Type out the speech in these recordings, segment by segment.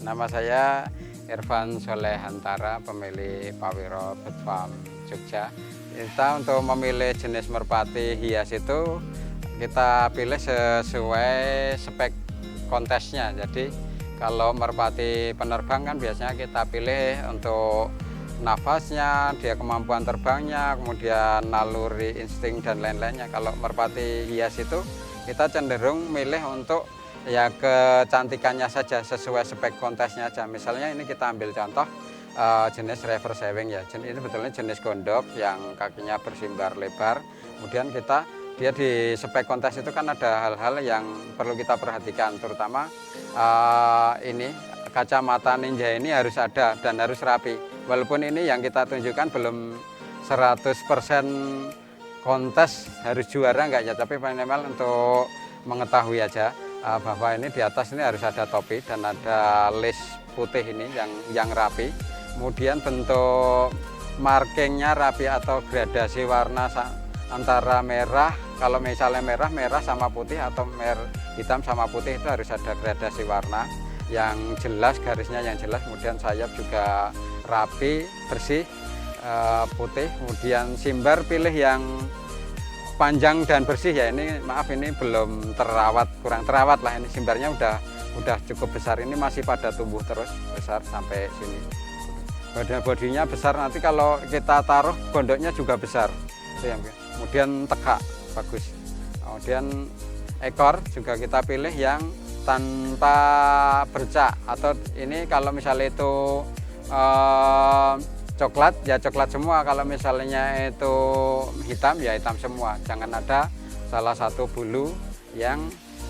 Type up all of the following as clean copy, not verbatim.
Nama saya Irfan Soleh Hantara, pemilik Pawiro Bird Farm Jogja. Kita untuk memilih jenis merpati hias itu kita pilih sesuai spek kontesnya. Jadi kalau merpati penerbang kan biasanya kita pilih untuk nafasnya, dia kemampuan terbangnya, kemudian naluri, insting dan lain-lainnya. Kalau merpati hias itu kita cenderung milih untuk ya kecantikannya saja, sesuai spek kontesnya aja. Misalnya ini kita ambil contoh jenis river sewing ya. Ini sebetulnya jenis gondok yang kakinya bersimbar lebar. Kemudian dia di spek kontes itu kan ada hal-hal yang perlu kita perhatikan, terutama ini kacamata ninja ini harus ada dan harus rapi. Walaupun ini yang kita tunjukkan belum 100% kontes harus juara enggak ya, tapi minimal untuk mengetahui aja bahwa ini di atas ini harus ada topi dan ada lace putih ini yang rapi. Kemudian bentuk markingnya rapi atau gradasi warna antara merah, kalau misalnya merah sama putih atau hitam sama putih itu harus ada gradasi warna yang jelas, garisnya yang jelas. Kemudian sayap juga rapi, bersih, putih. Kemudian simbar pilih yang panjang dan bersih ya. Ini maaf, ini belum terawat, kurang terawat lah. Ini simbarnya udah cukup besar, ini masih pada tumbuh terus besar sampai sini. Bodinya besar, nanti kalau kita taruh gondoknya juga besar. Kemudian tegak, bagus. Kemudian ekor juga kita pilih yang tanpa bercak, atau ini kalau misalnya itu coklat ya coklat semua, kalau misalnya itu hitam ya hitam semua, jangan ada salah satu bulu yang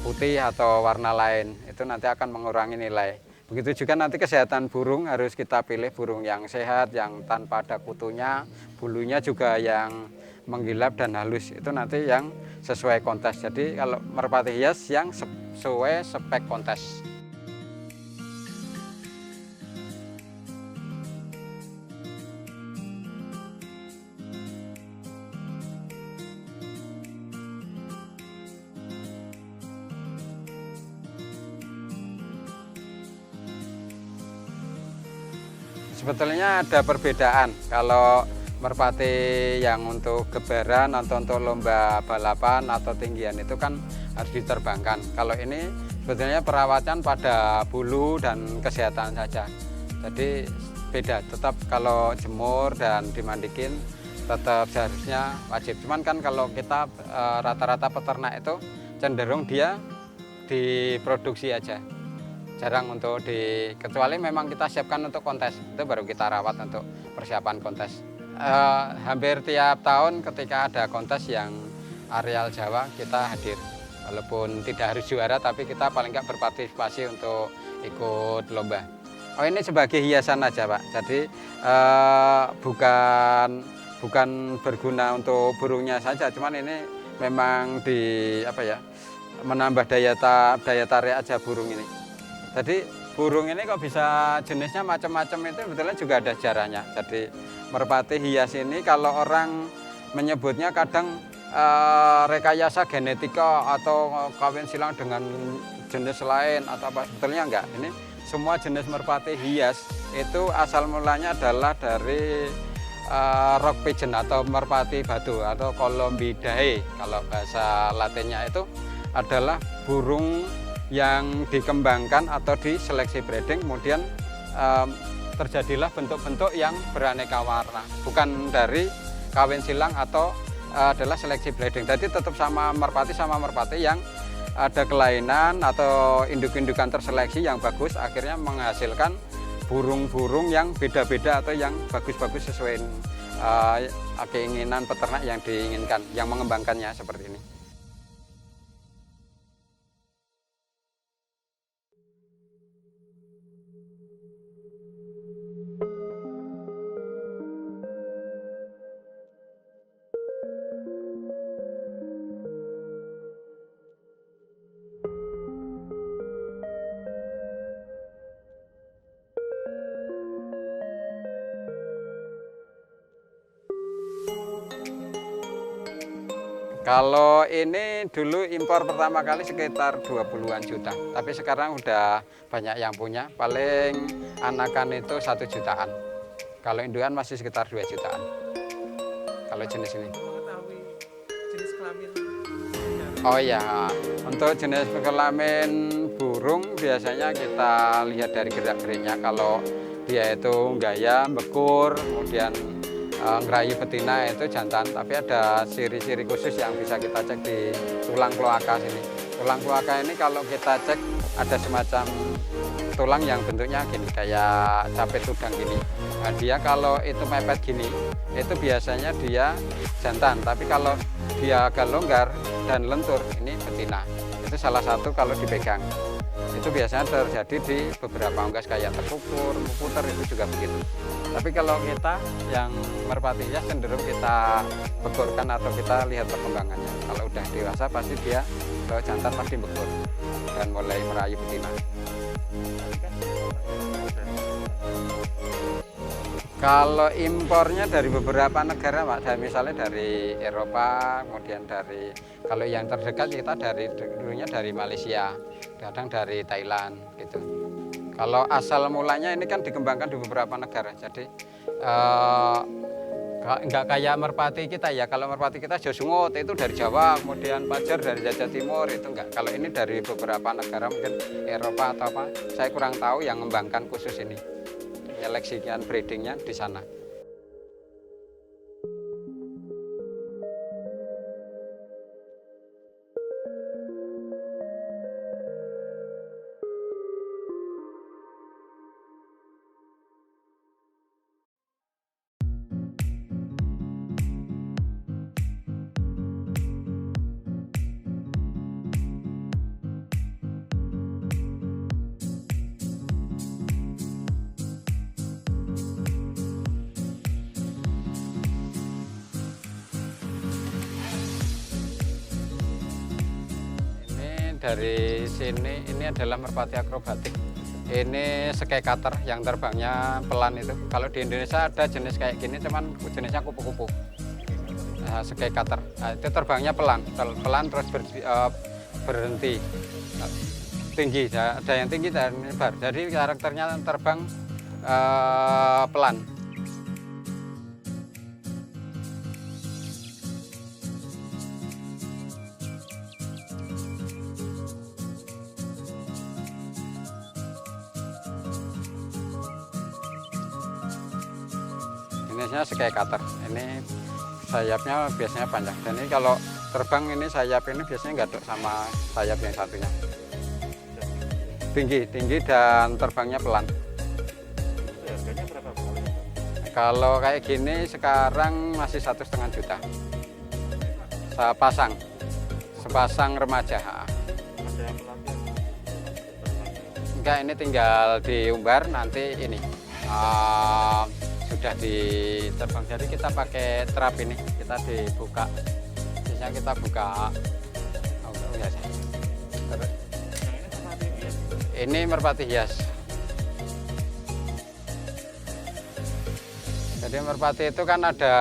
putih atau warna lain, itu nanti akan mengurangi nilai. Begitu juga nanti kesehatan burung, harus kita pilih burung yang sehat, yang tanpa ada kutunya, bulunya juga yang menggilap dan halus, itu nanti yang sesuai kontes. Jadi kalau merpati hias yang sesuai spek kontes. Sebetulnya ada perbedaan. Kalau merpati yang untuk gebaran atau untuk lomba balapan atau tinggian itu kan harus diterbangkan. Kalau ini sebetulnya perawatan pada bulu dan kesehatan saja. Jadi beda, tetap kalau jemur dan dimandikin tetap seharusnya wajib. Cuman kan kalau kita rata-rata peternak itu cenderung dia diproduksi aja. Jarang untuk kecuali memang kita siapkan untuk kontes, itu baru kita rawat untuk persiapan kontes. Hampir tiap tahun ketika ada kontes yang areal Jawa kita hadir, walaupun tidak harus juara tapi kita paling nggak berpartisipasi untuk ikut lomba. Oh, ini sebagai hiasan aja Pak, jadi bukan berguna untuk burungnya saja, cuman ini memang menambah daya tarik aja burung ini. Jadi burung ini kok bisa jenisnya macam-macam, itu sebetulnya juga ada sejarahnya. Jadi merpati hias ini kalau orang menyebutnya kadang rekayasa genetika atau kawin silang dengan jenis lain atau apa, sebetulnya enggak. Ini semua jenis merpati hias itu asal mulanya adalah dari rock pigeon atau merpati batu atau Columbidae. Kalau bahasa latinnya itu adalah burung yang dikembangkan atau diseleksi breeding, kemudian terjadilah bentuk-bentuk yang beraneka warna, bukan dari kawin silang atau adalah seleksi breeding. Jadi tetap sama merpati yang ada kelainan atau induk-indukan terseleksi yang bagus, akhirnya menghasilkan burung-burung yang beda-beda atau yang bagus-bagus sesuai keinginan peternak yang diinginkan, yang mengembangkannya seperti ini. Kalau ini dulu impor pertama kali sekitar 20-an juta, tapi sekarang udah banyak yang punya, paling anakan itu 1 jutaan. Kalau indukan masih sekitar 2 jutaan. Kalau jenis ini. Mengetahui jenis kelamin. Oh ya, untuk jenis kelamin burung biasanya kita lihat dari gerak-geriknya. Kalau dia itu gaya, bekur, kemudian ngerayu betina itu jantan, tapi ada ciri-ciri khusus yang bisa kita cek di tulang kloaka sini. Tulang kloaka ini kalau kita cek ada semacam tulang yang bentuknya gini, kayak capit udang gini. Nah, dia kalau itu mepet gini, itu biasanya dia jantan, tapi kalau dia agak longgar dan lentur, ini betina. Itu salah satu kalau dipegang. Itu biasanya terjadi di beberapa unggas kayak terkukur, puter itu juga begitu. Tapi kalau kita yang merpati hias cenderung kita bekurkan atau kita lihat perkembangannya. Kalau udah dewasa pasti dia kalau jantan pasti bekur dan mulai merayu betina. Kalau impornya dari beberapa negara, Pak, misalnya dari Eropa, kemudian dari kalau yang terdekat kita dulunya dari Malaysia, kadang dari Thailand gitu. Kalau asal mulanya ini kan dikembangkan di beberapa negara, jadi nggak kayak merpati kita ya. Kalau merpati kita Josungut itu dari Jawa, kemudian Pajar dari Jawa Timur, itu enggak. Kalau ini dari beberapa negara, mungkin Eropa atau apa, saya kurang tahu yang mengembangkan khusus ini. Menyeleksikan breedingnya di sana. Dari sini ini adalah merpati akrobatik. Ini sky cutter yang terbangnya pelan itu. Kalau di Indonesia ada jenis kayak gini, cuman jenisnya kupu-kupu. Nah, sky cutter. Nah, itu terbangnya pelan, terus berhenti. Tinggi, ada yang tinggi dan lebar. Jadi karakternya terbang pelan. Jenisnya sky cutter. Ini sayapnya biasanya panjang. Dan ini kalau terbang ini sayap ini biasanya nggak ada sama sayap yang satunya. Tinggi dan terbangnya pelan. Harganya berapa? Kalau kayak gini sekarang masih 1,5 juta. Sepasang remaja. Ada yang pelatihan? Enggak, ini tinggal diumbar nanti ini. Sudah diterbang, jadi kita pakai trap ini, kita dibuka, biasanya kita buka. Ini merpati hias. Jadi merpati itu kan ada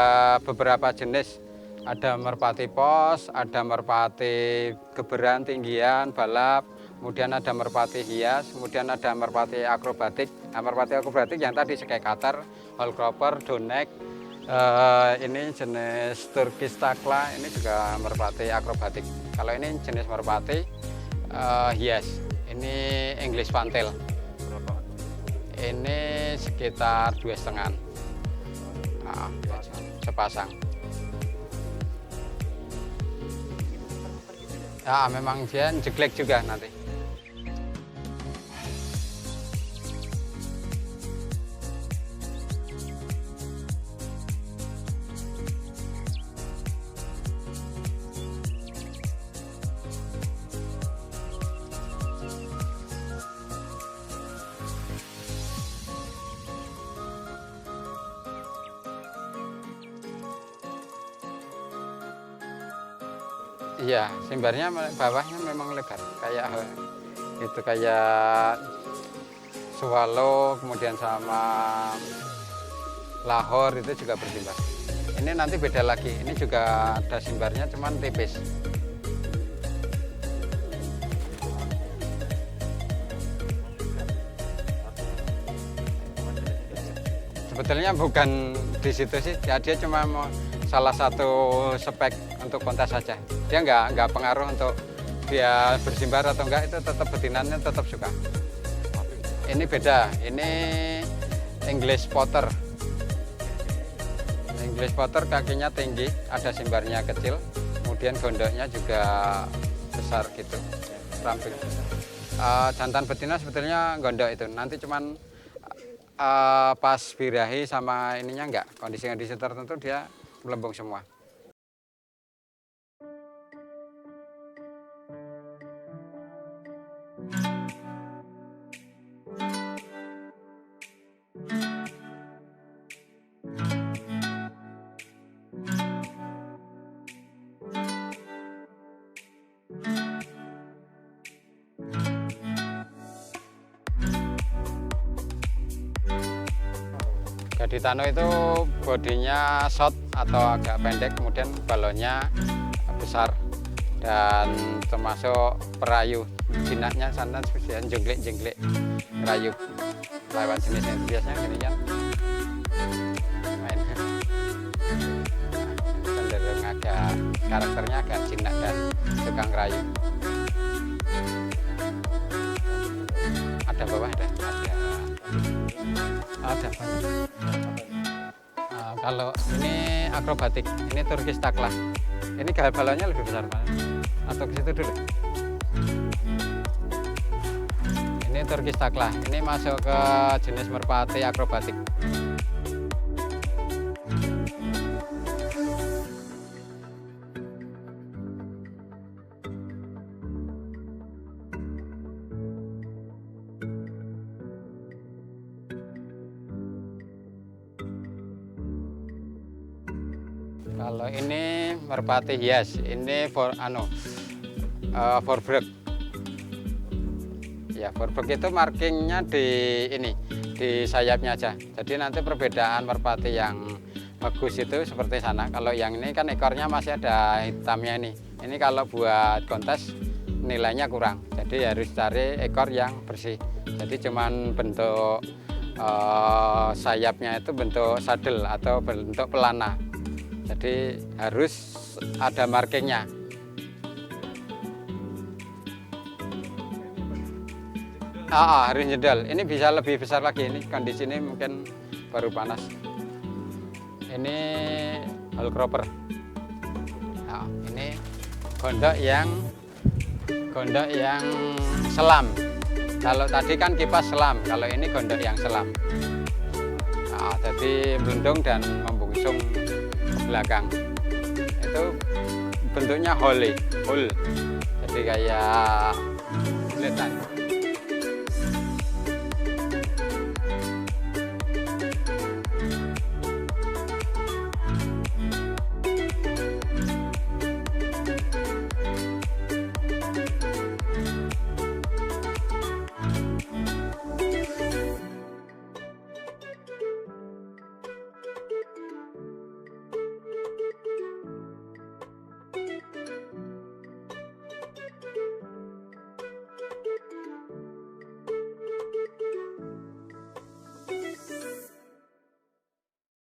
beberapa jenis, ada merpati pos, ada merpati geberan, tinggian, balap, kemudian ada merpati hias, kemudian ada merpati akrobatik. Nah, merpati akrobatik yang tadi sky cutter, hallcropper, donek, ini jenis Turkish takla, ini juga merpati akrobatik. Kalau ini jenis merpati hias, ini English fantail. Berapa? Ini sekitar 2,5. Nah, sepasang. Ya, memang dia jeglek juga nanti. Iya, simbarnya bawahnya memang lebar, kayak itu kayak swallow, kemudian sama lahor itu juga bersimbar. Ini nanti beda lagi. Ini juga ada simbarnya, cuman tipis. Sebetulnya bukan di situ sih, dia cuma mau salah satu spek untuk kontes saja. Dia nggak pengaruh untuk dia bersimbar atau enggak, itu tetap betinanya tetap suka. Ini beda, ini English Potter. English Potter kakinya tinggi, ada simbarnya kecil, kemudian gondoknya juga besar gitu, ramping. Jantan betina sebetulnya gondok itu, nanti cuman pas birahi sama ininya enggak, kondisi-kondisi tertentu dia melembung semua. Gaditano itu bodinya short atau agak pendek, kemudian balonnya besar dan termasuk perayu. Jinaknya sana spesial jengklik rayu. Lawan jenisnya biasanya gini kan main. Cenderung agak karakternya agak jinak dan tukang rayu. Ada bawah ada banyak. Kalau ini akrobatik, ini Turkish takla. Ini balonnya lebih besar mana? Atau ke situ dulu? Ini Turkish takla. Ini masuk ke jenis merpati akrobatik. Kalau ini merpati hias, ini Vorbrug. Ya, Vorbrug itu markingnya di sayapnya aja. Jadi nanti perbedaan merpati yang bagus itu seperti sana. Kalau yang ini kan ekornya masih ada hitamnya ini. Ini kalau buat kontes nilainya kurang. Jadi harus cari ekor yang bersih. Jadi cuman bentuk sayapnya itu bentuk sadel atau bentuk pelana. Jadi harus ada markingnya. Harus jedal. Ini bisa lebih besar lagi. Ini kondisi ini mungkin baru panas. Ini Hallcroper. Ini gondok yang selam. Kalau tadi kan kipas selam. Kalau ini gondok yang selam. Jadi melendung dan membungsung belakang. Itu bentuknya hole, jadi kayak buletan.